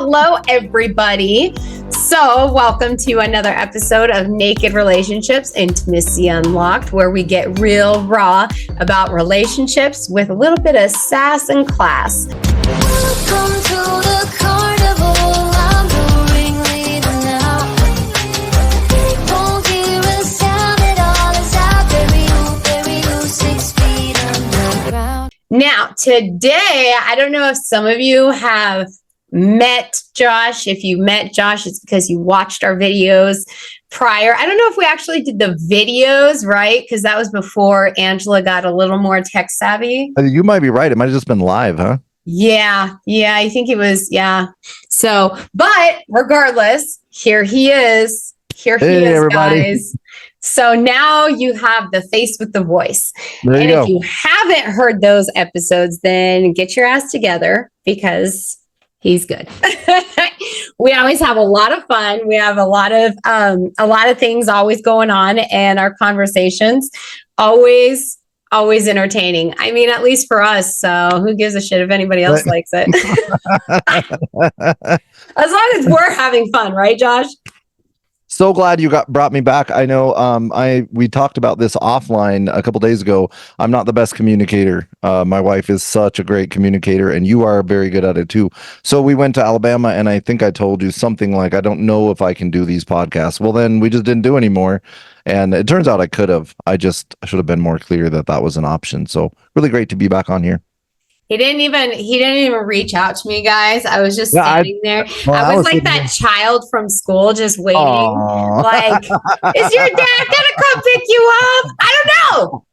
Hello, everybody. So welcome to another episode of Naked Relationships, Intimacy Unlocked, where we get real raw about relationships with a little bit of sass and class. Welcome to the carnival. I'm the ringleader now. They won't hear a sound at all as I bury you 6 feet underground. Now, today, I don't know if some of you have met Josh. If you met Josh, it's because you watched our videos prior. I don't know if we actually did the videos, right? Because that was before Angela got a little more tech savvy. You might be right. It might have just been live, huh? Yeah, I think it was, yeah. So, but regardless, here he is. Here he is, everybody. guys. So now you have the face with the voice. There And you if go. you haven't heard those episodes, then get your ass together because he's good. We always have a lot of fun. We have a lot of things always going on, and our conversations always entertaining. I mean, at least for us. So who gives a shit if anybody else likes it? As long as we're having fun, right, Josh? So glad you brought me back. I know we talked about this offline a couple days ago. I'm not the best communicator. My wife is such a great communicator, and you are very good at it too. So we went to Alabama, and I think I told you something like, I don't know if I can do these podcasts. Well, then we just didn't do anymore. And it turns out I could have. I should have been more clear that was an option. So really great to be back on here. He didn't even reach out to me, guys. I was just Yeah, standing there. I was like that child from school just waiting. Aww. Like, is your dad gonna come pick you up? I don't know.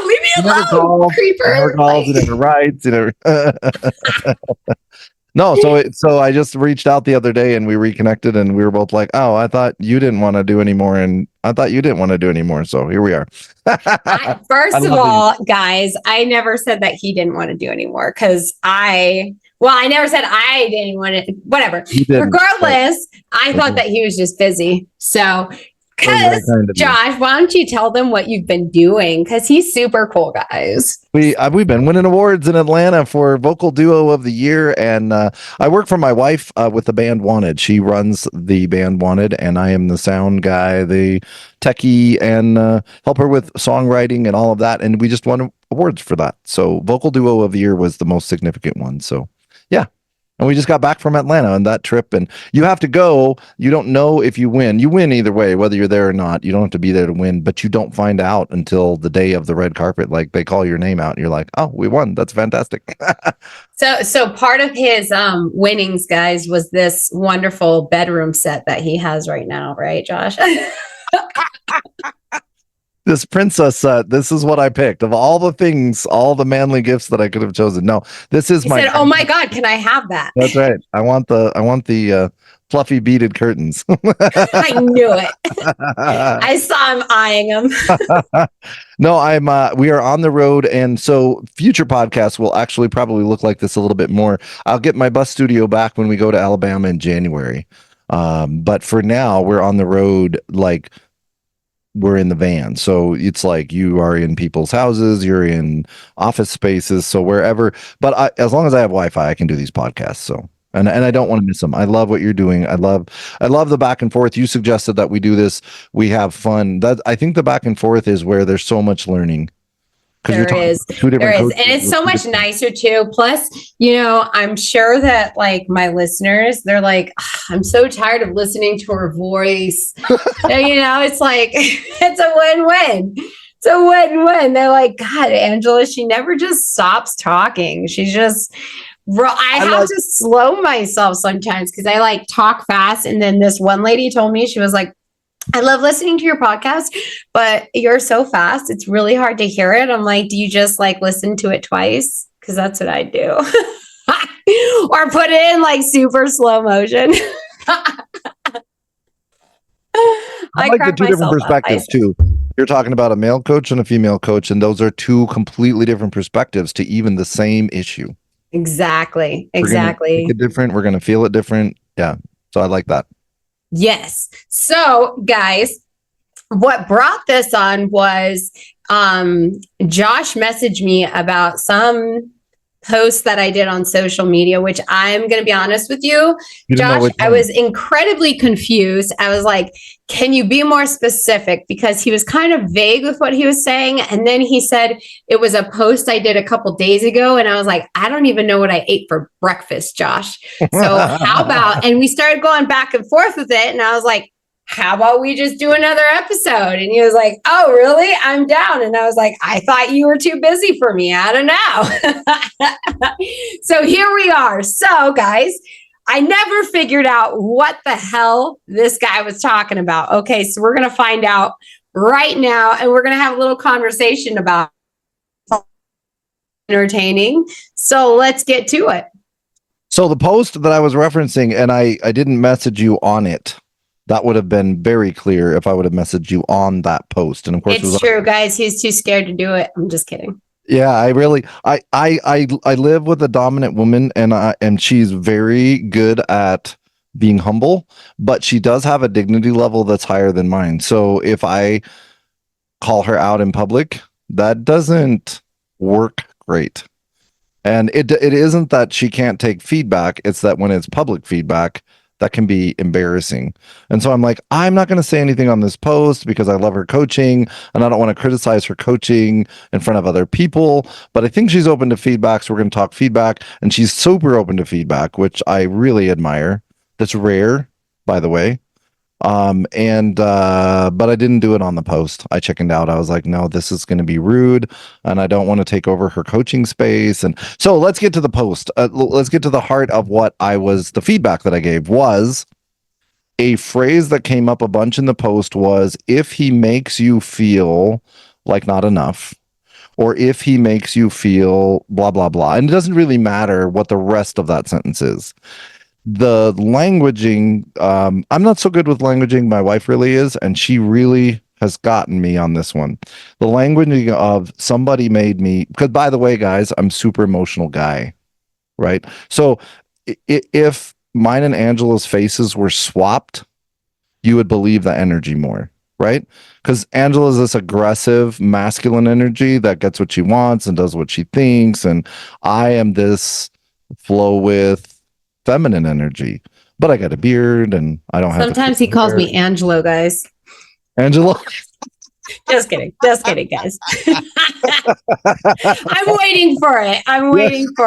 Leave me alone, creeper. Never calls, he never writes, he never No, so I just reached out the other day and we reconnected and we were both like, oh, I thought you didn't want to do anymore. And I thought you didn't want to do anymore. So here we are. First of all, guys, I never said that he didn't want to do anymore because I never said I didn't want to, whatever. Regardless, I thought that he was just busy. So, because Josh, why don't you tell them what you've been doing? Because he's super cool, guys. We've been winning awards in Atlanta for Vocal Duo of the Year, and I work for my wife with the band Wanted. She runs the band Wanted, and I am the sound guy, the techie, and help her with songwriting and all of that. And we just won awards for that. So Vocal Duo of the Year was the most significant one. So yeah. And we just got back from Atlanta on that trip, and you have to go. You don't know if you win. You win either way, whether you're there or not. You don't have to be there to win, but you don't find out until the day of the red carpet. Like they call your name out, and you're like, "Oh, we won! That's fantastic." So part of his winnings, guys, was this wonderful bedroom set that he has right now, right, Josh? This princess set, this is what I picked of all the things, all the manly gifts that I could have chosen. No, this is he said, "Oh my God, can I have that?" That's right. I want the fluffy beaded curtains. I knew it. I saw him eyeing him. No, we are on the road, and so future podcasts will actually probably look like this a little bit more. I'll get my bus studio back when we go to Alabama in January. But for now, we're on the road, like we're in the van. So it's like you are in people's houses, you're in office spaces, so wherever. But as long as I have Wi-Fi, I can do these podcasts. So and I don't want to miss them. I love what you're doing. I love the back and forth. You suggested that we do this. We have fun. I think the back and forth is where there's so much learning. There is. And it's so much nicer too. Plus, I'm sure that like my listeners, they're like, I'm so tired of listening to her voice. It's like, it's a win-win. It's a win-win. They're like, God, Angela, she never just stops talking. She's just, I have to slow myself sometimes because I like talk fast. And then this one lady told me, she was like, I love listening to your podcast, but you're so fast. It's really hard to hear it. I'm like, do you just like listen to it twice? Because that's what I do. Or put it in like super slow motion. I like the two different perspectives too. You're talking about a male coach and a female coach, and those are two completely different perspectives to even the same issue. Exactly. We're gonna make it different. We're going to feel it different. Yeah. So I like that. Yes. So, guys, what brought this on was Josh messaged me about some post that I did on social media, which I'm going to be honest with you, Josh, I was incredibly confused. I was like, can you be more specific? Because he was kind of vague with what he was saying. And then he said it was a post I did a couple days ago. And I was like, I don't even know what I ate for breakfast, Josh. So how about, and we started going back and forth with it. And I was like, how about we just do another episode? And he was like, oh, really? I'm down. And I was like, I thought you were too busy for me. I don't know. So here we are. So guys, I never figured out what the hell this guy was talking about. Okay, so we're going to find out right now, and we're going to have a little conversation about entertaining. So let's get to it. So the post that I was referencing, and I didn't message you on it. That would have been very clear if I would have messaged you on that post. And of course, it's true, guys. He's too scared to do it. I'm just kidding. Yeah, I live with a dominant woman, and she's very good at being humble, but she does have a dignity level that's higher than mine. So if I call her out in public, that doesn't work great. And it isn't that she can't take feedback. It's that when it's public feedback, that can be embarrassing. And so I'm like, I'm not going to say anything on this post because I love her coaching and I don't want to criticize her coaching in front of other people. But I think she's open to feedback. So we're going to talk feedback. And she's super open to feedback, which I really admire. That's rare, by the way. But I didn't do it on the post. I chickened out. I was like, no, this is going to be rude and I don't want to take over her coaching space. And so let's get to the post. Let's get to the heart of what the feedback that I gave was a phrase that came up a bunch in the post was, if he makes you feel like not enough, or if he makes you feel blah, blah, blah. And it doesn't really matter what the rest of that sentence is. The languaging, I'm not so good with languaging. My wife really is, and she really has gotten me on this one. The languaging of somebody made me, because by the way, guys, I'm super emotional guy, right? So if mine and Angela's faces were swapped, you would believe the energy more, right? Because Angela is this aggressive masculine energy that gets what she wants and does what she thinks, and I am this flow with feminine energy, but I got a beard and I don't have. Sometimes he calls me Angelo, guys. Angelo. Just kidding, guys. I'm waiting for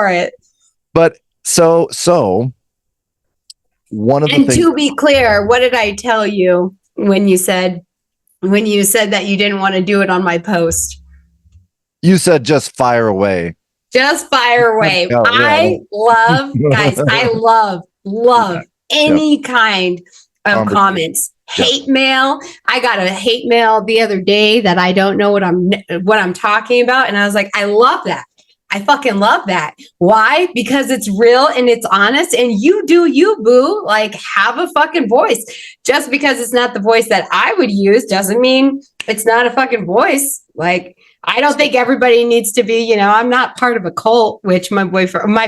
it. But so one of the things. To be clear, what did I tell you when you said that you didn't want to do it on my post? You said just fire away. Just fire away. Oh, yeah. I love any kind of comments. Hate mail. I got a hate mail the other day that I don't know what I'm talking about. And I was like, I love that. I fucking love that. Why? Because it's real and it's honest, and you do you, boo. Like, have a fucking voice. Just because it's not the voice that I would use doesn't mean it's not a fucking voice. Like, I don't think everybody needs to be, I'm not part of a cult, which my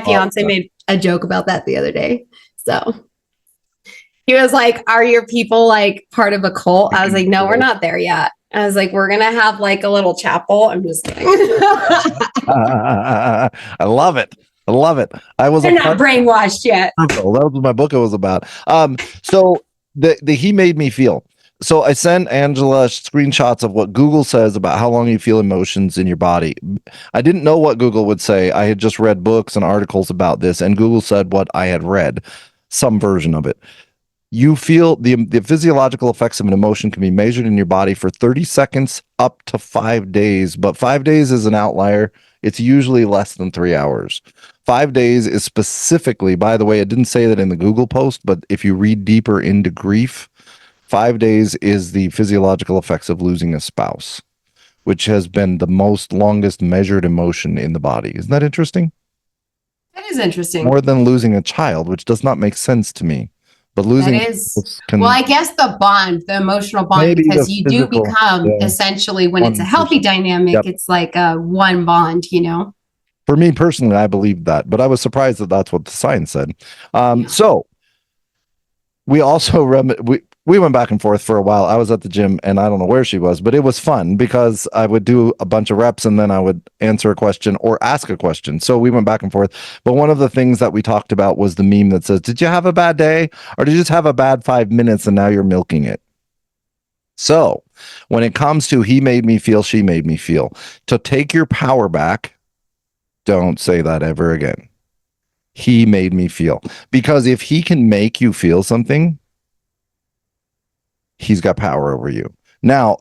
fiance made a joke about that the other day. So he was like, are your people like part of a cult? I was like, no, we're not there yet. I was like, we're going to have like a little chapel. I'm just kidding. I love it. They're not brainwashed yet. That was what my book was about. So the he made me feel. So I sent Angela screenshots of what Google says about how long you feel emotions in your body. I didn't know what Google would say. I had just read books and articles about this, and Google said what I had read, some version of it. You feel the physiological effects of an emotion can be measured in your body for 30 seconds up to 5 days, but 5 days is an outlier. It's usually less than 3 hours. 5 days is specifically, by the way, it didn't say that in the Google post, but if you read deeper into grief, 5 days is the physiological effects of losing a spouse, which has been the longest measured emotion in the body. Isn't that interesting? That is interesting. More than losing a child, which does not make sense to me. But losing I guess the emotional bond, because you do become essentially, when it's a healthy dynamic, it's like a one bond, For me personally, I believe that, but I was surprised that that's what the science said. So we also we went back and forth for a while. I was at the gym and I don't know where she was, but it was fun because I would do a bunch of reps and then I would answer a question or ask a question. So we went back and forth. But one of the things that we talked about was the meme that says, did you have a bad day or did you just have a bad 5 minutes and now you're milking it? So when it comes to he made me feel, she made me feel, to take your power back, don't say that ever again. He made me feel. Because if he can make you feel something, he's got power over you. Now,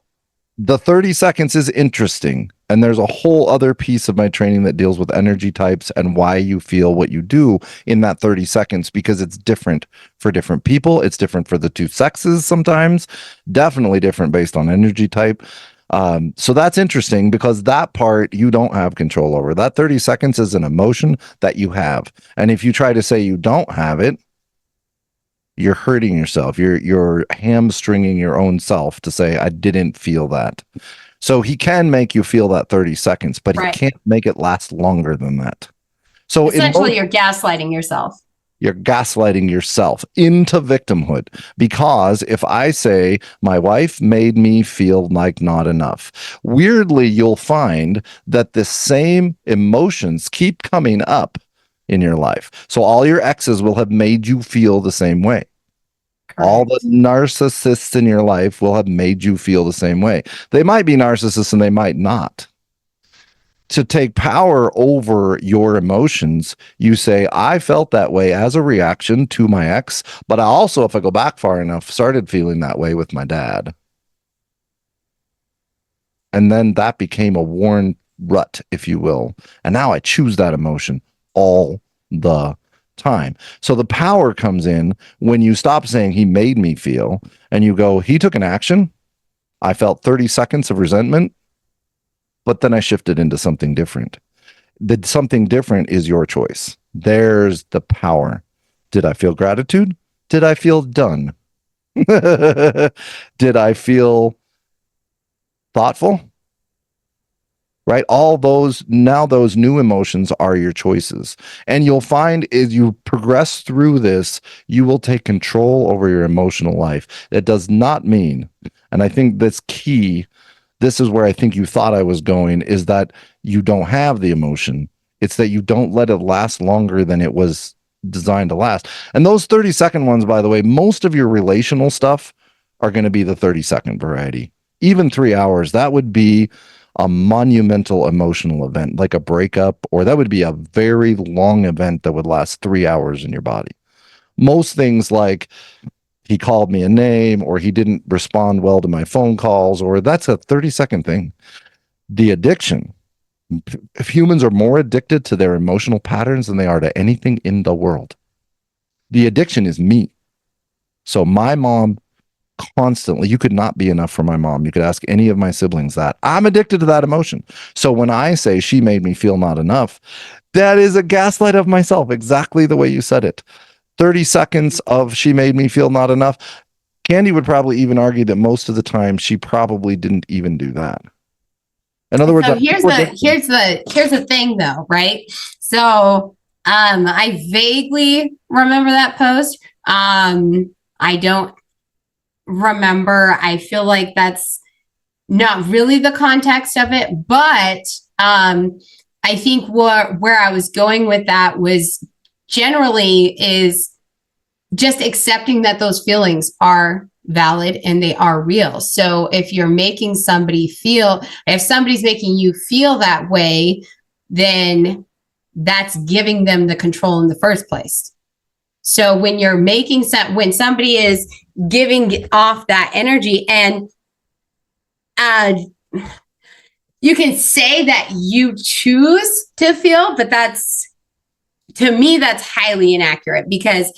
the 30 seconds is interesting. And there's a whole other piece of my training that deals with energy types and why you feel what you do in that 30 seconds, because it's different for different people. It's different for the two sexes sometimes, definitely different based on energy type. So that's interesting because that part you don't have control over. That 30 seconds is an emotion that you have. And if you try to say you don't have it, you're hurting yourself. You're hamstringing your own self to say, I didn't feel that. So he can make you feel that 30 seconds, but he can't make it last longer than that. So essentially, you're gaslighting yourself. You're gaslighting yourself into victimhood. Because if I say, my wife made me feel like not enough, weirdly, you'll find that the same emotions keep coming up in your life. So all your exes will have made you feel the same way. Correct. All the narcissists in your life will have made you feel the same way. They might be narcissists and they might not. To take power over your emotions, you say, I felt that way as a reaction to my ex, but I also, if I go back far enough, started feeling that way with my dad. And then that became a worn rut, if you will. And now I choose that emotion all the time. So the power comes in when you stop saying he made me feel and you go, he took an action. I felt 30 seconds of resentment, but then I shifted into something different. The something different is your choice. There's the power. Did I feel gratitude? Did I feel done? Did I feel thoughtful? Right? All those, now those new emotions are your choices. And you'll find as you progress through this, you will take control over your emotional life. It does not mean, and I think that's key, this is where I think you thought I was going, is that you don't have the emotion. It's that you don't let it last longer than it was designed to last. And those 30-second ones, by the way, most of your relational stuff are going to be the 30-second variety. Even 3 hours, that would be a monumental emotional event, like a breakup, or that would be a very long event that would last 3 hours in your body. Most things like he called me a name, or he didn't respond well to my phone calls, or that's a 30-second thing. The addiction, if humans are more addicted to their emotional patterns than they are to anything in the world, the addiction is me. So my mom constantly, you could not be enough for my mom. You could ask any of my siblings that. I'm addicted to that emotion. So when I say she made me feel not enough, that is a gaslight of myself, exactly the way you said it. 30 seconds of she made me feel not enough. Candy would probably even argue that most of the time she probably didn't even do that. In other words, so here's the thing though, right? So I vaguely remember that post. I don't remember. I feel like that's not really the context of it, but I think where I was going with that was generally is just accepting that those feelings are valid and they are real. So if you're making somebody feel, if somebody's making you feel that way, then that's giving them the control in the first place. So when you're making when somebody is giving off that energy, and you can say that you choose to feel, but to me, that's highly inaccurate, because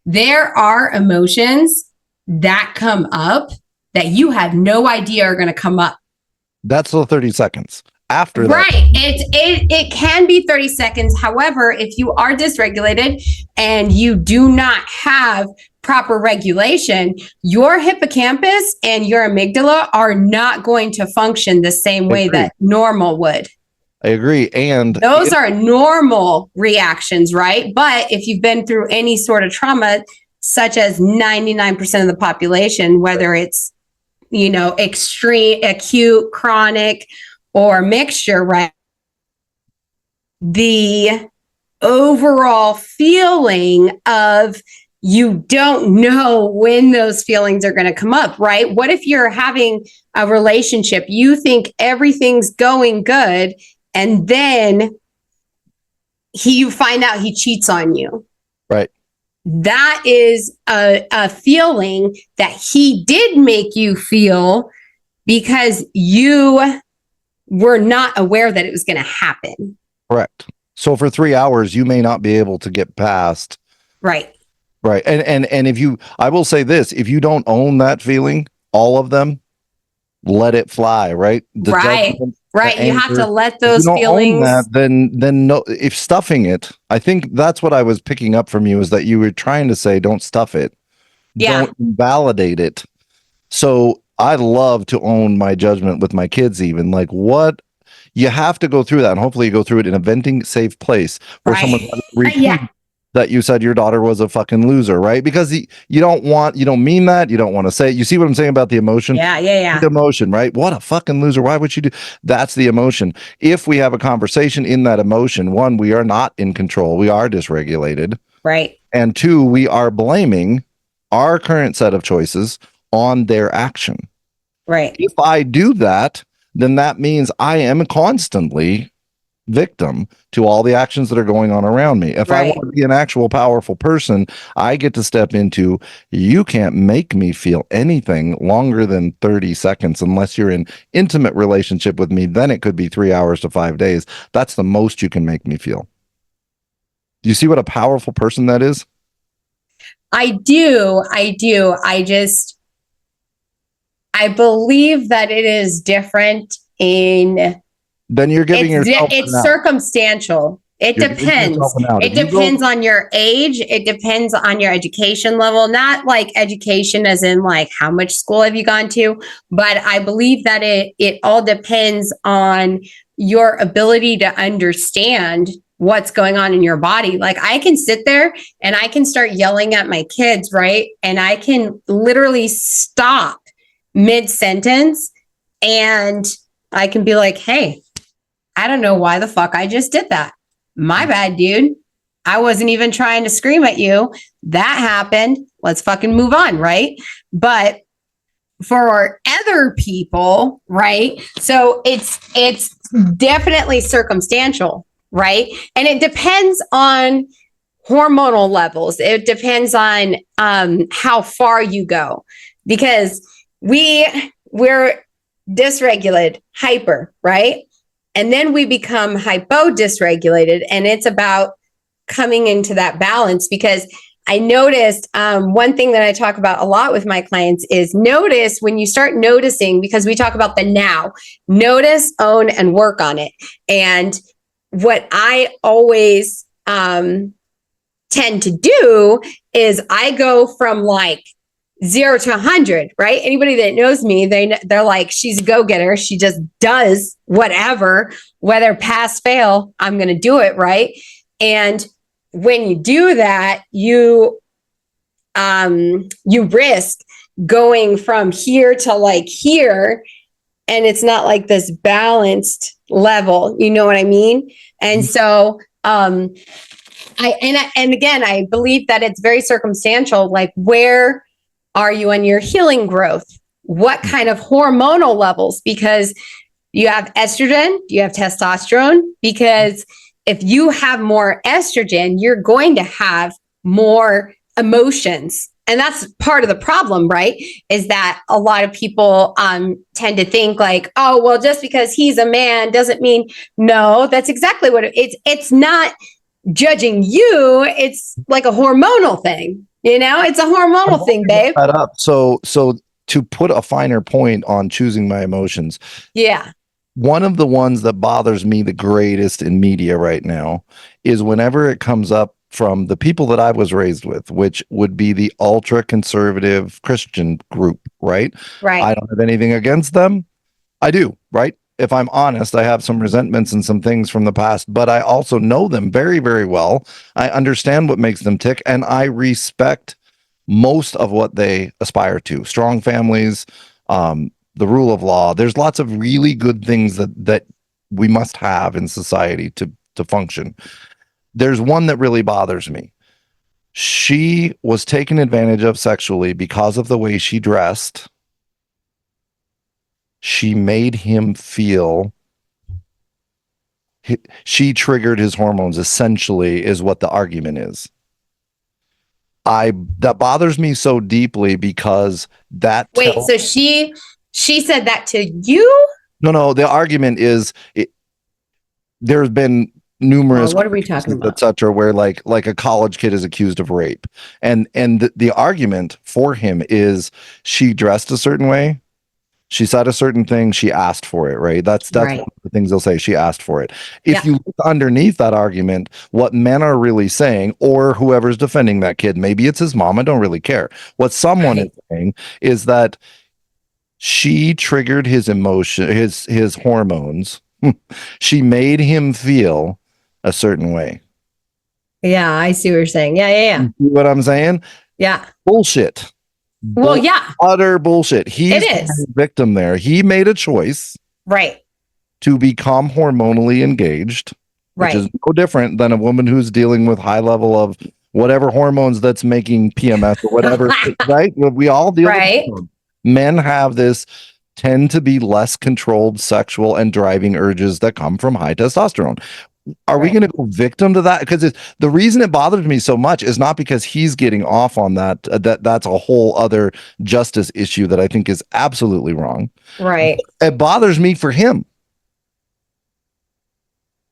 there are emotions that come up that you have no idea are going to come up. That's the 30 seconds. After that. Right. It can be 30 seconds. However, if you are dysregulated and you do not have proper regulation, your hippocampus and your amygdala are not going to function the same way that normal would. I agree. And those are normal reactions, right? But if you've been through any sort of trauma, such as 99% of the population, whether it's, extreme, acute, chronic, or mixture, right? The overall feeling of you don't know when those feelings are going to come up, right? What if you're having a relationship, you think everything's going good, and then you find out he cheats on you? Right. That is a feeling that he did make you feel because you were not aware that it was going to happen. Correct. So for 3 hours, you may not be able to get past. Right. Right. And if you, I will say this, if you don't own that feeling, all of them, let it fly. Right. Right. Right. You have to let those if you don't feelings. own that, then no, if stuffing it, I think that's what I was picking up from you, is that you were trying to say, don't stuff it. Yeah. Don't invalidate it. So I love to own my judgment with my kids, even like what you have to go through that. And hopefully you go through it in a venting safe place where someone Yeah. that you said your daughter was a fucking loser, right? Because you don't mean that. You don't want to say it. You see what I'm saying about the emotion? Yeah. The emotion, right? What a fucking loser. Why would you do? That's the emotion. If we have a conversation in that emotion, one, we are not in control. We are dysregulated. Right. And two, we are blaming our current set of choices on their action. Right. If I do that, then that means I am constantly victim to all the actions that are going on around me. If I want to be an actual powerful person, I get to step into, you can't make me feel anything longer than 30 seconds unless you're in intimate relationship with me. Then it could be 3 hours to 5 days. That's the most you can make me feel. Do you see what a powerful person that is? I do. I believe that it is different in. Then you're giving yourself. It's circumstantial. It depends. It depends on your age. It depends on your education level. Not like education as in like how much school have you gone to, but I believe that it all depends on your ability to understand what's going on in your body. Like I can sit there and I can start yelling at my kids, right? And I can literally stop mid-sentence and I can be like, hey, I don't know why the fuck I just did that. My bad, dude. I wasn't even trying to scream at you. That happened. Let's fucking move on, right? But for other people, right? So it's definitely circumstantial, right? And it depends on hormonal levels. It depends on how far you go, because we're dysregulated, hyper, right? And then we become hypo-dysregulated, and it's about coming into that balance. Because I noticed one thing that I talk about a lot with my clients is notice when you start noticing, because we talk about the now, notice, own, and work on it. And what I always tend to do is I go from like 0 to 100, right? Anybody that knows me, they're like, she's a go-getter. She just does whatever, whether pass, fail, I'm going to do it, right? And when you do that, you risk going from here to like here, and it's not like this balanced level. You know what I mean? And so, again, I believe that it's very circumstantial. Like, where are you on your healing growth? What kind of hormonal levels? Because you have estrogen, you have testosterone. Because if you have more estrogen, you're going to have more emotions. And that's part of the problem, right? Is that a lot of people tend to think like, oh, well, just because he's a man doesn't mean. No, that's exactly what it's not judging you. It's like a hormonal thing. You know, it's a hormonal thing, babe. That up. So to put a finer point on choosing my emotions. Yeah. One of the ones that bothers me the greatest in media right now is whenever it comes up from the people that I was raised with, which would be the ultra conservative Christian group, right? Right. I don't have anything against them. I do, right? If I'm honest, I have some resentments and some things from the past, but I also know them very, very well. I understand what makes them tick, and I respect most of what they aspire to. Strong families, the rule of law. There's lots of really good things that we must have in society to function. There's one that really bothers me. She was taken advantage of sexually because of the way she dressed. She made him feel, she triggered his hormones, essentially, is what the argument is. That bothers me so deeply because that Wait, so she said that to you? No, the argument is there's been numerous what are we talking about? etc. where like a college kid is accused of rape, and the argument for him is she dressed a certain way, she said a certain thing, she asked for it, right? That's Right. one of the things they'll say, she asked for it. If you look underneath that argument, what men are really saying, or whoever's defending that kid, maybe it's his mom, I don't really care, what someone is saying is that she triggered his emotion, his hormones. She made him feel a certain way. Yeah, I see what you're saying. Yeah. You see what I'm saying? Yeah. Bullshit. Well, yeah. Utter bullshit. He's the victim there. He made a choice. Right. To become hormonally engaged, which right. is no different than a woman who's dealing with high level of whatever hormones that's making PMS or whatever, right? We all deal with hormones. Men have this, tend to be less controlled sexual and driving urges that come from high testosterone. Are we going to go victim to that? Because the reason it bothered me so much is not because he's getting off on that. That's a whole other justice issue that I think is absolutely wrong. Right. It bothers me for him.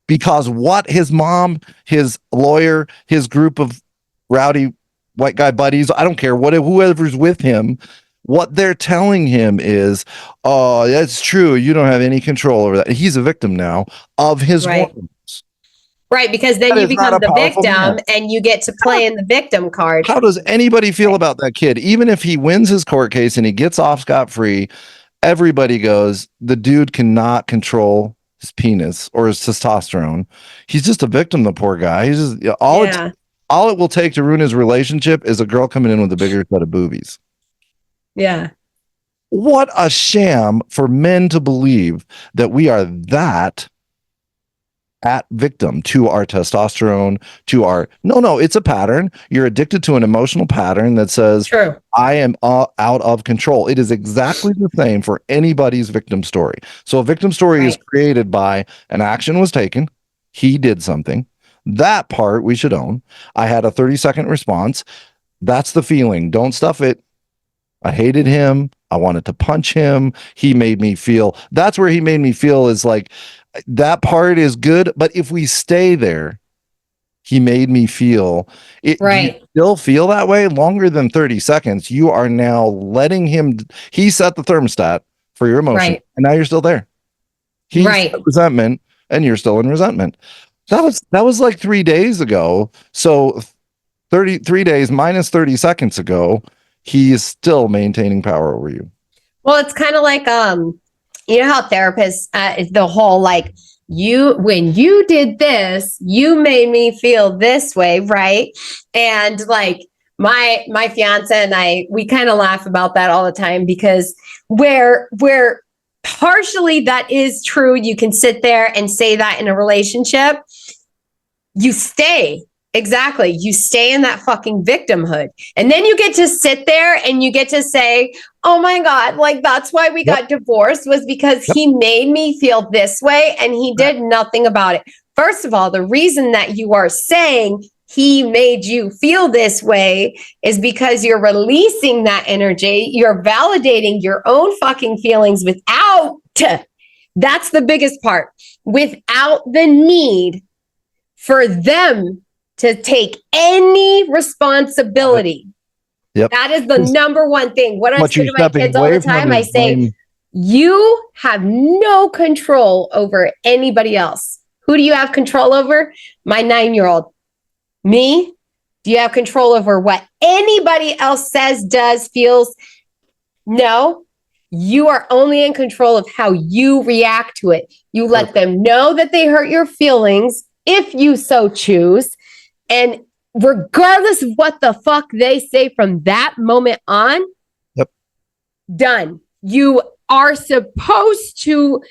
Because what his mom, his lawyer, his group of rowdy white guy buddies, I don't care, whoever's with him, what they're telling him is, oh, that's true, you don't have any control over that. He's a victim now of his hormones. Right, because then you become the victim and you get to play in the victim card. How does anybody feel about that kid? Even if he wins his court case and he gets off scot-free, everybody goes, the dude cannot control his penis or his testosterone. He's just a victim, the poor guy. He's just all it will take to ruin his relationship is a girl coming in with a bigger set of boobies. Yeah. What a sham for men to believe that we are that at victim to our testosterone, to our no, it's a pattern. You're addicted to an emotional pattern that says, true, I am out of control. It is exactly the same for anybody's victim story. So a victim story is created by an action was taken, he did something. That part we should own. I had a 30-second response. That's the feeling. Don't stuff it. I hated him. I wanted to punch him. He made me feel. That's where he made me feel is like, that part is good, but if we stay there, he made me feel it. Right. You still feel that way longer than 30 seconds. You are now letting him. He set the thermostat for your emotion, and now you're still there. He set resentment, and you're still in resentment. That was like 3 days ago. So 33 days minus 30 seconds ago, he is still maintaining power over you. Well, it's kind of like you know how therapists, the whole like, when you did this, you made me feel this way, right? And like my fiance and I, we kind of laugh about that all the time because where partially that is true. You can sit there and say that in a relationship, you stay. Exactly. You stay in that fucking victimhood. And then you get to sit there and you get to say, oh my God, like that's why we got divorced was because he made me feel this way and he did nothing about it. First of all, the reason that you are saying he made you feel this way is because you're releasing that energy. You're validating your own fucking feelings that's the biggest part, without the need for them to take any responsibility. Yep. That is the number one thing. What I say to my kids all the time, I say, you have no control over anybody else. Who do you have control over? My 9-year-old. Me? Do you have control over what anybody else says, does, feels? No. You are only in control of how you react to it. You let them know that they hurt your feelings if you so choose. And regardless of what the fuck they say from that moment on, Yep. Done. You are supposed to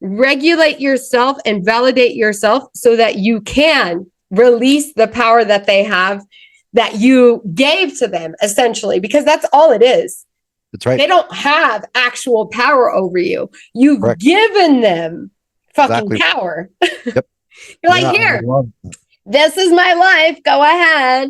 regulate yourself and validate yourself so that you can release the power that they have that you gave to them, essentially, because that's all it is. That's right. They don't have actual power over you. You've Correct. given them fucking Exactly. power. Yep. You're like, here, this is my life. Go ahead.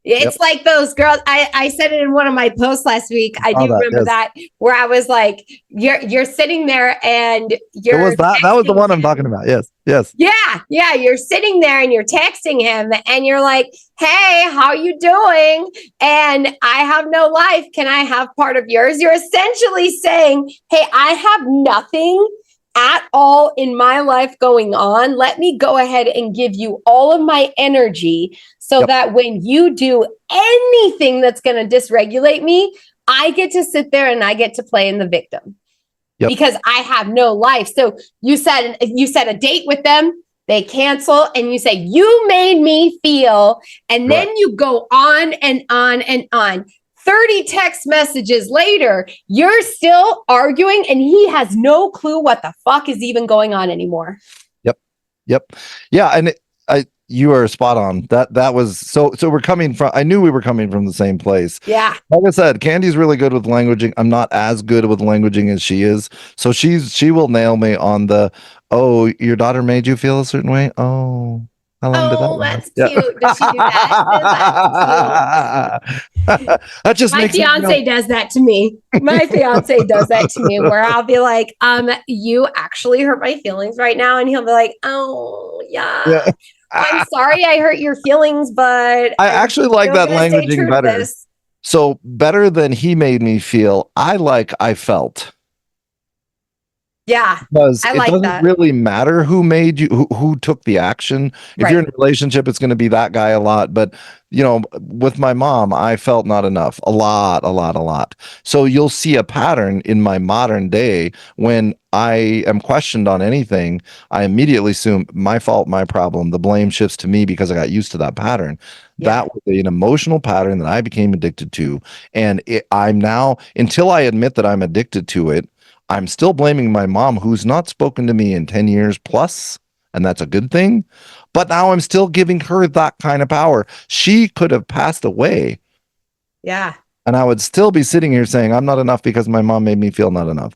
It's like those girls. I said it in one of my posts last week. I do remember that, where I was like, you're sitting there and you're that was the one I'm talking about. Yes. Yeah. You're sitting there and you're texting him and you're like, hey, how you doing? And I have no life. Can I have part of yours? You're essentially saying, hey, I have nothing at all in my life going on. Let me go ahead and give you all of my energy so that when you do anything that's going to dysregulate me, I get to sit there and I get to play in the victim because I have no life. So you said a date with them, they cancel, and you say, you made me feel, and then you go on and on and on. 30 text messages later, you're still arguing and he has no clue what the fuck is even going on anymore. Yep. Yeah. And you are spot on. That was so we're coming from, I knew we were coming from the same place. Yeah. Like I said, Candy's really good with languaging. I'm not as good with languaging as she is. So she will nail me on the, oh, your daughter made you feel a certain way. Oh, how long did that last? That's cute. Does she do that? That's cute. That just my fiance does that to me. My fiance does that to me, where I'll be like, you actually hurt my feelings right now. And he'll be like, oh yeah. I'm sorry I hurt your feelings, but I actually like that languaging better. So better than he made me feel, I felt. Yeah, because it doesn't really matter who made you, who took the action. If you're in a relationship, it's going to be that guy a lot. But with my mom, I felt not enough, a lot. So you'll see a pattern in my modern day when I am questioned on anything. I immediately assume my fault, my problem. The blame shifts to me because I got used to that pattern. Yeah. That was an emotional pattern that I became addicted to, and I'm now, until I admit that I'm addicted to it, I'm still blaming my mom, who's not spoken to me in 10 years plus, and that's a good thing. But now I'm still giving her that kind of power. She could have passed away. Yeah. And I would still be sitting here saying, I'm not enough because my mom made me feel not enough.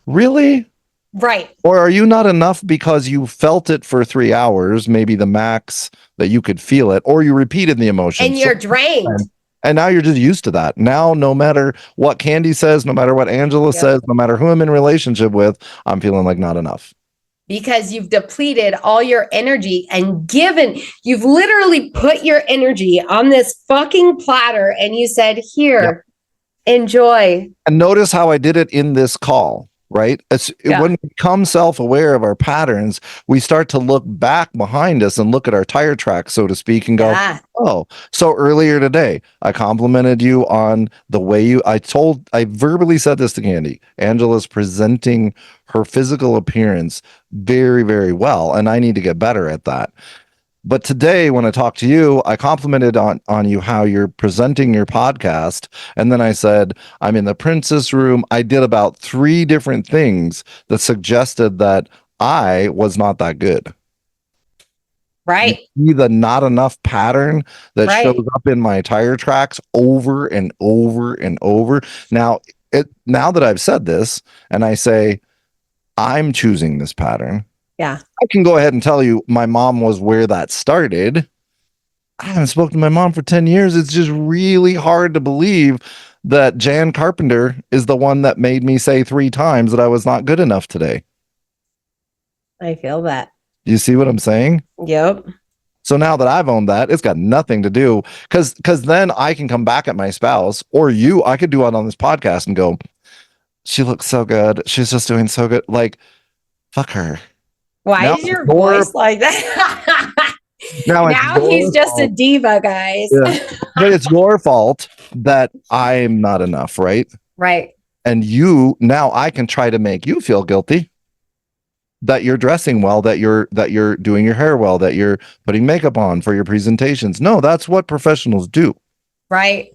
Really? Right. Or are you not enough because you felt it for 3 hours, maybe the max that you could feel it, or you repeated the emotion. And you're drained. And now you're just used to that. Now, no matter what Candy says, no matter what Angela says, no matter who I'm in relationship with, I'm feeling like not enough. Because you've depleted all your energy and you've literally put your energy on this fucking platter and you said, here, enjoy. And notice how I did it in this call. Right? When we become self-aware of our patterns, we start to look back behind us and look at our tire tracks, so to speak, and go, oh, so earlier today, I complimented you on the way I verbally said this to Candy. Angela's presenting her physical appearance very, very well, and I need to get better at that. But today, when I talked to you, I complimented on you how you're presenting your podcast. And then I said, I'm in the princess room. I did about 3 different things that suggested that I was not that good. Right. You see the not enough pattern that shows up in my tire tracks over and over and over. Now that I've said this and I say, I'm choosing this pattern. Yeah. I can go ahead and tell you my mom was where that started. I haven't spoken to my mom for 10 years. It's just really hard to believe that Jan Carpenter is the one that made me say 3 times that I was not good enough today. I feel that. You see what I'm saying? Yep. So now that I've owned that, it's got nothing to do because then I can come back at my spouse or I could do it on this podcast and go, she looks so good. She's just doing so good. Like, fuck her. Why is your voice like that? Now he's just a diva, guys. Yeah. But it's your fault that I'm not enough, right? Right. And now I can try to make you feel guilty. that you're dressing well, that you're doing your hair well, that you're putting makeup on for your presentations. No, that's what professionals do. Right.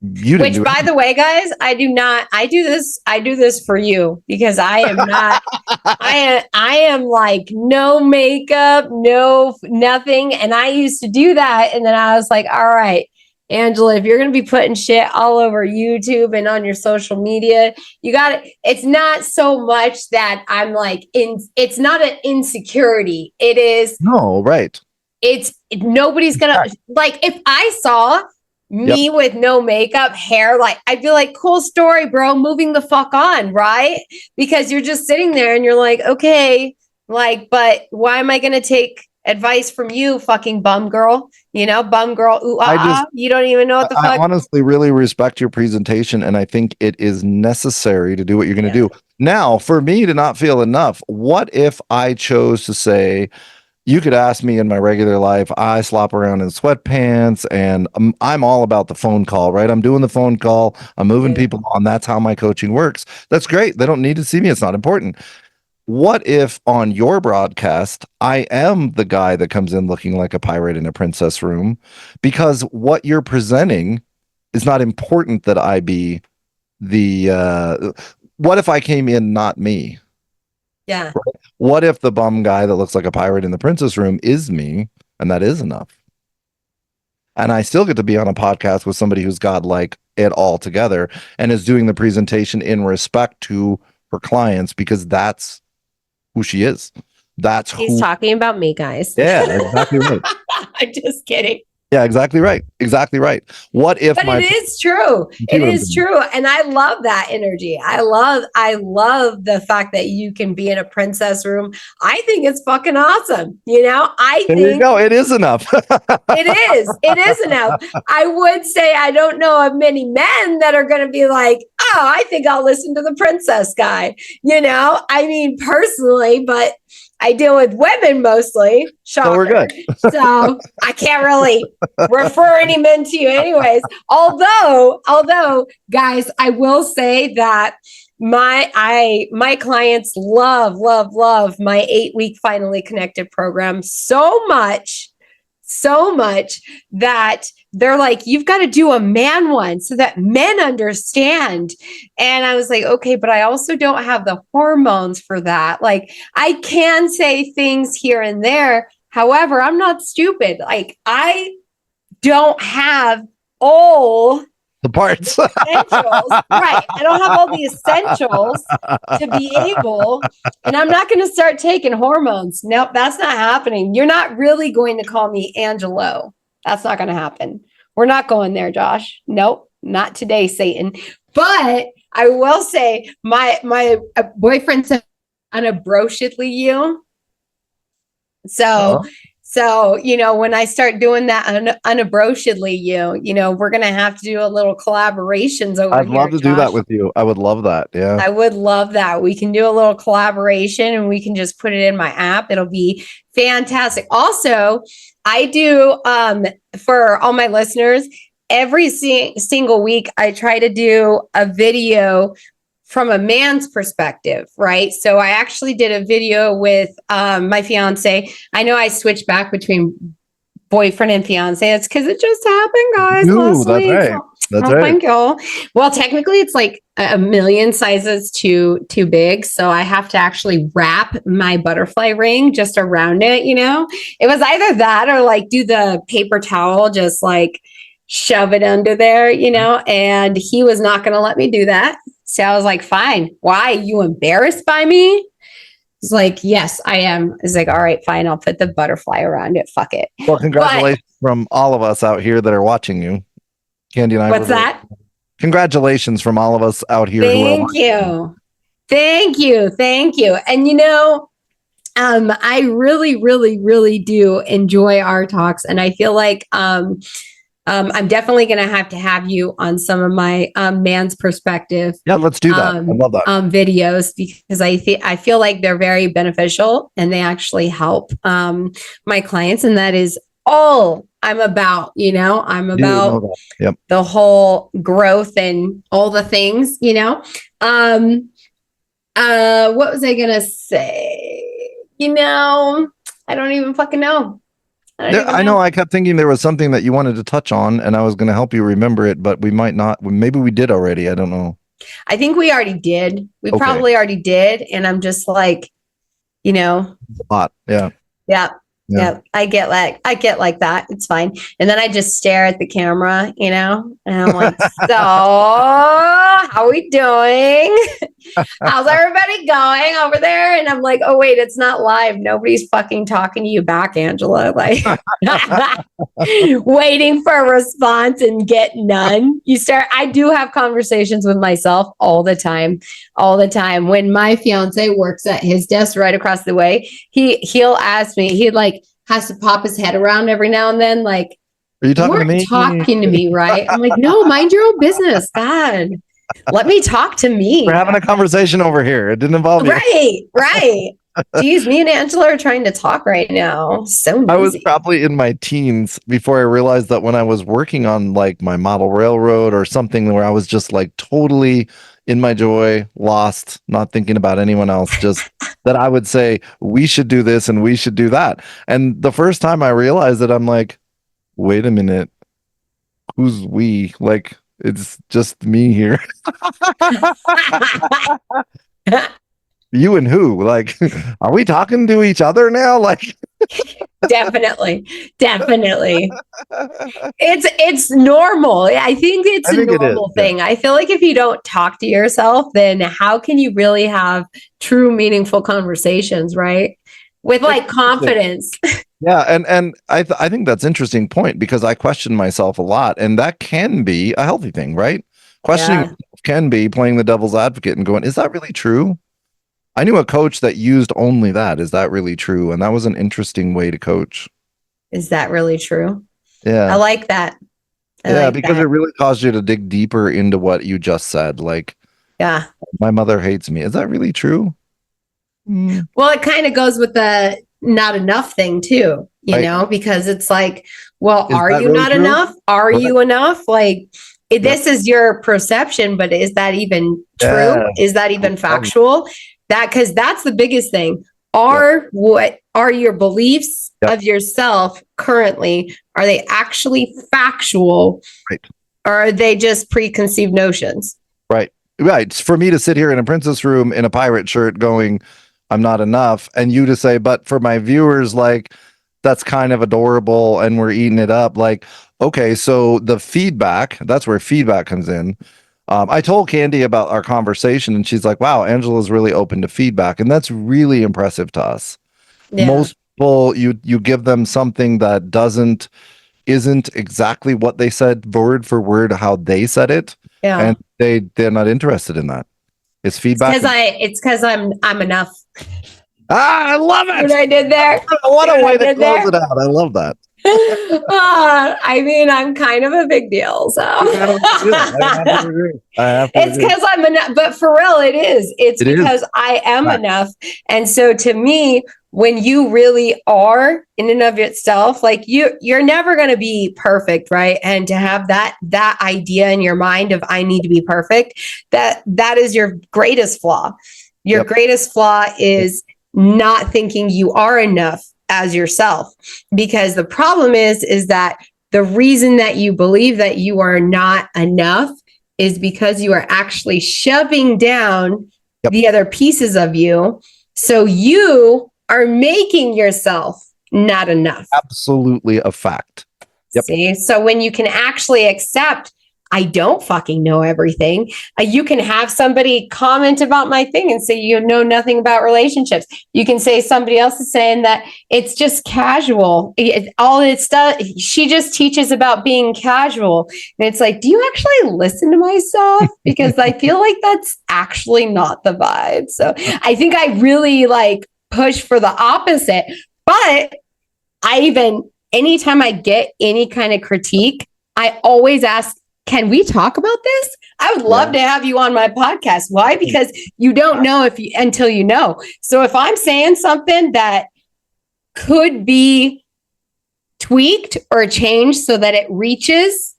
You didn't Which, by the way, guys, I do this for you, because I am not, I am like no makeup, no nothing. And I used to do that. And then I was like, all right, Angela, if you're going to be putting shit all over YouTube and on your social media, you got it. It's not so much that I'm like, it's not an insecurity. It is. No, right. Nobody's going to, like, if I saw me with no makeup, hair, like, I'd be like, cool story, bro, moving the fuck on, right? Because you're just sitting there and you're like, okay, like, but why am I going to take advice from you, fucking bum girl? Bum girl. Ooh, you don't even know what the fuck. I honestly really respect your presentation, and I think it is necessary to do what you're going to do. Now, for me to not feel enough, what if I chose to say, you could ask me in my regular life, I slop around in sweatpants, and I'm all about the phone call, right? I'm doing the phone call. I'm moving people on. That's how my coaching works. That's great. They don't need to see me. It's not important. What if on your broadcast, I am the guy that comes in looking like a pirate in a princess room? Because what you're presenting is not important that I be the, what if I came in not me? Yeah. Right? What if the bum guy that looks like a pirate in the princess room is me, and that is enough? And I still get to be on a podcast with somebody who's got like it all together and is doing the presentation in respect to her clients, because that's who she is. He's talking about me, guys. Yeah, exactly right. I'm just kidding. Yeah, exactly right. Exactly right. What if? But it is true. It is true. And I love that energy. I love the fact that you can be in a princess room. I think it's fucking awesome. There you go. It is enough. It is enough. I would say I don't know of many men that are going to be like, oh, I think I'll listen to the princess guy. I mean, personally, but I deal with women mostly. Shocker. So we're good. So I can't really refer any men to you anyways. Although, guys, I will say that my clients love my 8-week Finally Connected program so much that they're like, you've got to do a man one so that men understand. And I was like, okay, but I also don't have the hormones for that. Like, I can say things here and there. However, I'm not stupid. Like, I don't have all the parts. Essentials. Right. I don't have all the essentials to be able, and I'm not going to start taking hormones. Nope, that's not happening. You're not really going to call me Angelo. That's not going to happen. We're not going there, Josh. Nope, not today, Satan. But I will say my boyfriend said unabrochedly you. So when I start doing that unabrochedly we're going to have to do a little collaborations over I'd here. love to do that with you. I would love that. Yeah. I would love that. We can do a little collaboration and we can just put it in my app. It'll be fantastic. Also, I do, for all my listeners, every single week, I try to do a video from a man's perspective, right? So I actually did a video with my fiance. I know I switched back between boyfriend and fiance. That's because it just happened, guys. Last week. Right. That's right. Thank you. Well, technically, it's like a million sizes too big, so I have to actually wrap my butterfly ring just around it. It was either that or like do the paper towel, just like shove it under there. And he was not going to let me do that. So I was like, fine. Why? You embarrassed by me? He's like, yes, I am. He's like, all right, fine. I'll put the butterfly around it. Fuck it. Well, congratulations from all of us out here that are watching you. Candy and I. What's that? Congratulations from all of us out here. Thank you. Thank you. And I really, really, really do enjoy our talks. And I feel like I'm definitely going to have you on some of my man's perspective. Yeah, let's do that. I love that. Videos, because I feel like they're very beneficial and they actually help my clients. And that is all I'm about. I'm about the whole growth and all the things. What was I going to say? I don't even fucking know. I know. I kept thinking there was something that you wanted to touch on, and I was going to help you remember it, but we might not. Maybe we did already. I don't know. I think we already did. We probably already did. And I'm just like, a lot. Yeah. Yeah. Yeah. I get like that. It's fine. And then I just stare at the camera, and I'm like, so how are we doing? How's everybody going over there? And I'm like, oh, wait, it's not live. Nobody's fucking talking to you back, Angela. Like waiting for a response and get none. I do have conversations with myself all the time. When my fiance works at his desk right across the way, he'll ask me, he like has to pop his head around every now and then. Like, are you talking to me? Talking to me, right? I'm like, no, mind your own business. God, let me talk to me. We're having a conversation over here. It didn't involve you. Right. Geez, me and Angela are trying to talk right now. So noisy. I was probably in my teens before I realized that when I was working on like my model railroad or something where I was just like totally in my joy, lost, not thinking about anyone else, just that I would say, we should do this and we should do that. And the first time I realized it, I'm like, wait a minute, who's we? Like, it's just me here. You and who? Like, are we talking to each other now? Like, definitely. It's normal. I think it's a normal thing. Yeah. I feel like if you don't talk to yourself, then how can you really have true, meaningful conversations, right? With like confidence. Yeah, and I think that's an interesting point because I question myself a lot, and that can be a healthy thing, right? Questioning can be playing the devil's advocate and going, is that really true? I knew a coach that used only that. Is that really true? And that was an interesting way to coach. Is that really true? Yeah. I like that. Because it really caused you to dig deeper into what you just said. Like, yeah, my mother hates me. Is that really true? Well, it kind of goes with the not enough thing too, you know, because it's like, well, are you really not true? Enough? Are you enough? Like, this is your perception, but is that even true? Yeah. Is that even factual? Because that's the biggest thing. What are your beliefs of yourself currently? Are they actually factual? Right. Or are they just preconceived notions? Right. For me to sit here in a princess room in a pirate shirt going, I'm not enough. And you to say, but for my viewers, like, that's kind of adorable and we're eating it up. Like, okay, so the feedback, that's where feedback comes in. I told Candy about our conversation and she's like, wow, Angela's really open to feedback. And that's really impressive to us. Yeah. Most people, you give them something that isn't exactly what they said word for word, how they said it. Yeah. And they're not interested in that. It's feedback. It's because I'm enough. I love it. What I did there. What a way to close it out. I love that. I mean, I'm kind of a big deal. So it's because I'm enough. But for real, it is. It's because I am enough. And so to me, when you really are in and of itself, like you're never going to be perfect, right? And to have that idea in your mind of I need to be perfect, that is your greatest flaw. Your greatest flaw is not thinking you are enough as yourself, because the problem is that the reason that you believe that you are not enough is because you are actually shoving down the other pieces of you. So you are making yourself not enough. Absolutely a fact. Yep. See, so when you can actually accept, I don't fucking know everything. You can have somebody comment about my thing and say, you know nothing about relationships. You can say somebody else is saying that it's just casual. She just teaches about being casual. And it's like, do you actually listen to myself? Because I feel like that's actually not the vibe. So I think I really push for the opposite. But anytime I get any kind of critique, I always ask, can we talk about this? I would love to have you on my podcast. Why? Because you don't know until you know. So if I'm saying something that could be tweaked or changed so that it reaches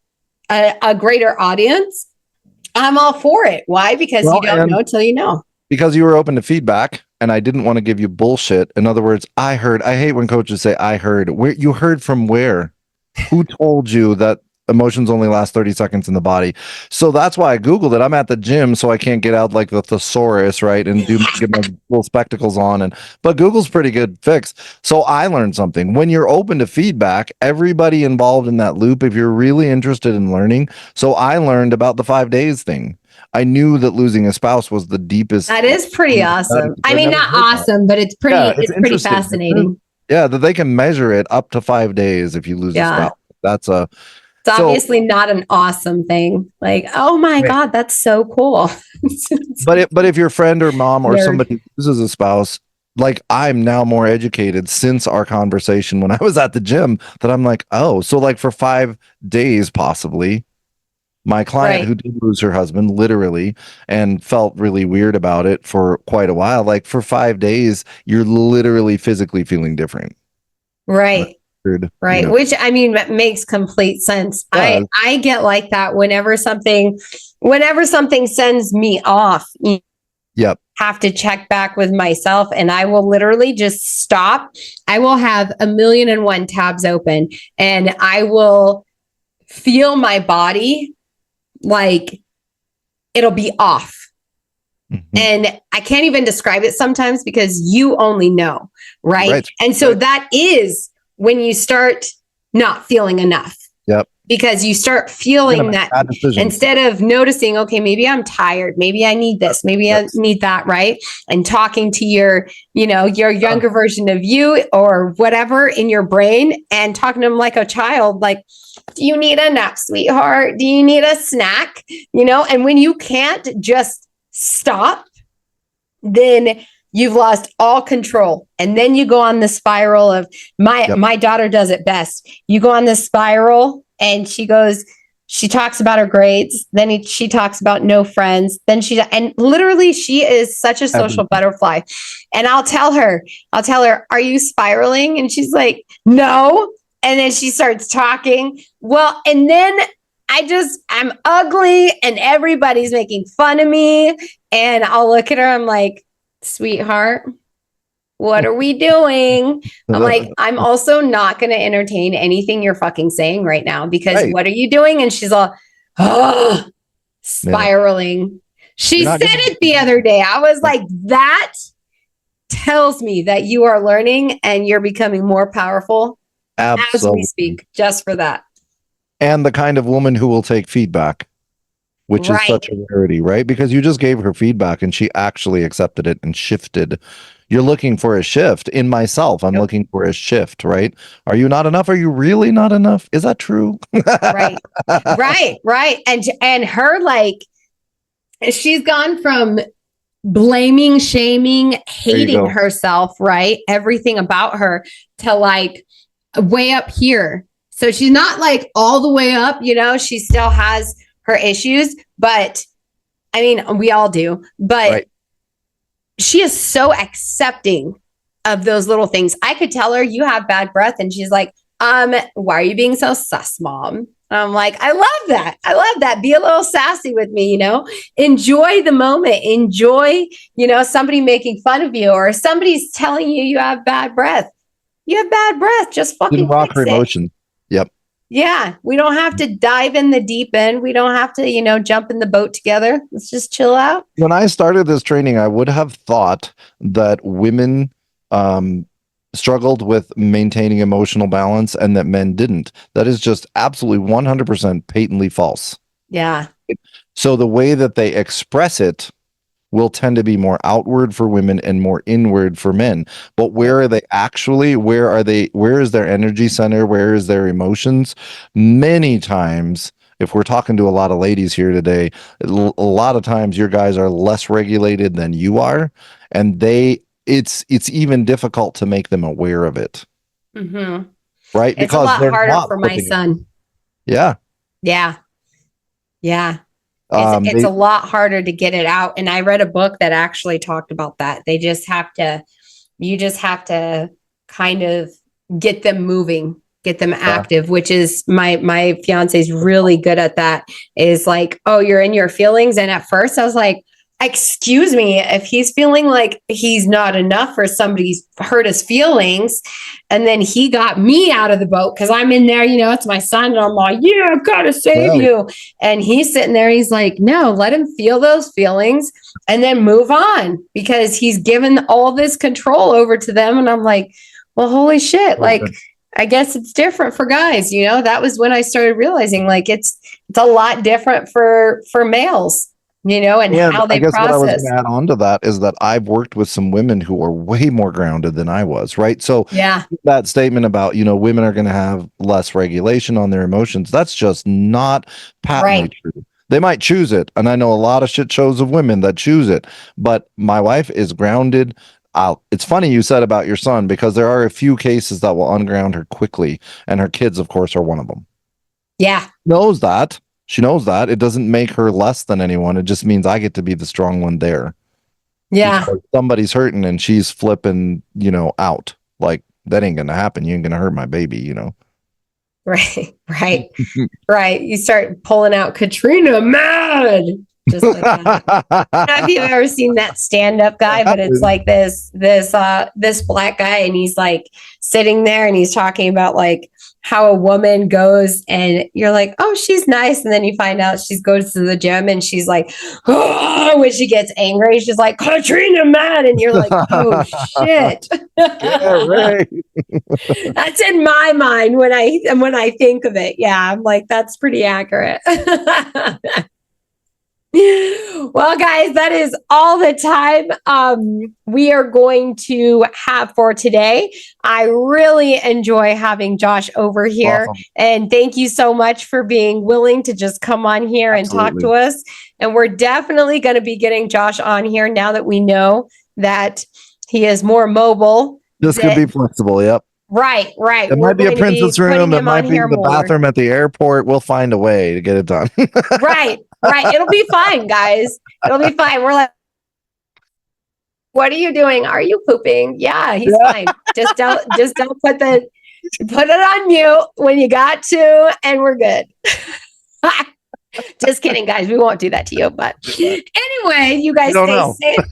a greater audience, I'm all for it. Why? Because you don't know until you know. Because you were open to feedback and I didn't want to give you bullshit. In other words, I hate when coaches say I heard. Where you heard from where? Who told you that emotions only last 30 seconds in the body? So that's why I Googled it. I'm at the gym, so I can't get out like the thesaurus, right? And get my little spectacles on. But Google's pretty good fix. So I learned something. When you're open to feedback, everybody involved in that loop, if you're really interested in learning. So I learned about the 5 days thing. I knew that losing a spouse was the deepest. That is pretty awesome. I mean, not awesome, but it's pretty fascinating. Yeah, that they can measure it up to 5 days if you lose a spouse. It's obviously not an awesome thing. Like, oh my God, that's so cool. but if your friend or mom or somebody loses a spouse, like I'm now more educated since our conversation when I was at the gym, that I'm like, oh, so like for 5 days possibly. My client who did lose her husband literally and felt really weird about it for quite a while. Like for 5 days, you're literally physically feeling different. Right. Right. Which I mean, makes complete sense. I get like that whenever something sends me off. Yep. Have to check back with myself, and I will literally just stop. I will have 1,000,001 tabs open, and I will feel my body like it'll be off. Mm-hmm. And I can't even describe it sometimes because you only know, right? And so that is when you start not feeling enough. Yep. Because you start feeling that instead of noticing, okay, maybe I'm tired, maybe I need this, maybe I need that, right? And talking to your younger version of you or whatever in your brain and talking to them like a child, like, do you need a nap, sweetheart? Do you need a snack? And when you can't just stop, then you've lost all control. And then you go on the spiral of my daughter does it best. You go on this spiral and she talks about her grades. Then she talks about no friends. And literally she is such a social butterfly. And I'll tell her, are you spiraling? And she's like, no. And then she starts talking. Well, and then I'm ugly and everybody's making fun of me. And I'll look at her. I'm like, sweetheart, what are we doing? I'm like, I'm also not going to entertain anything you're fucking saying right now because what are you doing? And she's all, spiraling. She said it the other day. I was like, that tells me that you are learning and you're becoming more powerful as we speak, just for that. And the kind of woman who will take feedback, which is such a rarity, right? Because you just gave her feedback and she actually accepted it and shifted. You're looking for a shift. In myself, I'm looking for a shift, right? Are you not enough? Are you really not enough? Is that true? Right. And her, like, she's gone from blaming, shaming, hating herself, right? Everything about her to like way up here. So she's not like all the way up, she still has her issues, but I mean, we all do, but she is so accepting of those little things. I could tell her you have bad breath and she's like, why are you being so sus, mom? And I'm like, I love that. Be a little sassy with me, enjoy the moment, enjoy, somebody making fun of you or somebody's telling you have bad breath. You have bad breath. Just fucking rock her emotion. Yep. Yeah. We don't have to dive in the deep end. We don't have to, jump in the boat together. Let's just chill out. When I started this training, I would have thought that women struggled with maintaining emotional balance and that men didn't. That is just absolutely 100% patently false. Yeah. So the way that they express it will tend to be more outward for women and more inward for men. But where are they actually? Where is their energy center? Where is their emotions? Many times, if we're talking to a lot of ladies here today, a lot of times your guys are less regulated than you are. And it's even difficult to make them aware of it. Mm-hmm. Right? It's because a lot harder for my son. Yeah. Yeah. Yeah. It's a lot harder to get it out. And I read a book that actually talked about that. You just have to kind of get them moving, get them active, which is my fiance is really good at that, is like, oh, you're in your feelings. And at first I was like, excuse me, if he's feeling like he's not enough for somebody's hurt his feelings, and then he got me out of the boat because I'm in there, it's my son, and I'm like, yeah, I've got to save you. And he's sitting there, he's like, no, let him feel those feelings and then move on, because he's given all this control over to them. And I'm like, well, holy shit, like, I guess it's different for guys. That was when I started realizing, like, it's a lot different for males. And how they I guess process. what I was going to add on to that is that I've worked with some women who are way more grounded than I was, right? So that statement about, women are going to have less regulation on their emotions, that's just not patently true. They might choose it. And I know a lot of shit shows of women that choose it. But my wife is grounded. It's funny you said about your son, because there are a few cases that will unground her quickly. And her kids, of course, are one of them. Yeah. She knows that. It doesn't make her less than anyone. It just means I get to be the strong one there. Yeah. Because somebody's hurting and she's flipping, out. Like, that ain't going to happen. You ain't going to hurt my baby, Right. Right. You start pulling out Katrina mad. Just like that. Have you ever seen that stand-up guy? But it's like this black guy, and he's like sitting there and he's talking about like how a woman goes, and you're like, oh, she's nice. And then you find out she goes to the gym and she's like, oh, when she gets angry, she's like, Katrina mad. And you're like, oh shit. Yeah, right. That's in my mind when I think of it. Yeah, I'm like, that's pretty accurate. Well, guys, that is all the time we are going to have for today. I really enjoy having Josh over here. Awesome. And thank you so much for being willing to just come on here and talk to us. And we're definitely going to be getting Josh on here now that we know that he is more mobile. This could be flexible. Yep. Right. It might be a princess room. It might be the bathroom at the airport. We'll find a way to get it done. Right. It'll be fine, guys. It'll be fine. We're like, what are you doing? Are you pooping? Yeah, he's fine. Just don't put it on mute when you got to, and we're good. Just kidding, guys. We won't do that to you. But anyway, you guys stay safe.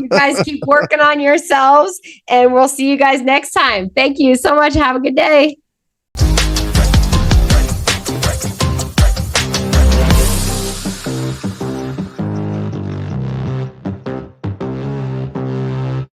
You guys keep working on yourselves, and we'll see you guys next time. Thank you so much. Have a good day.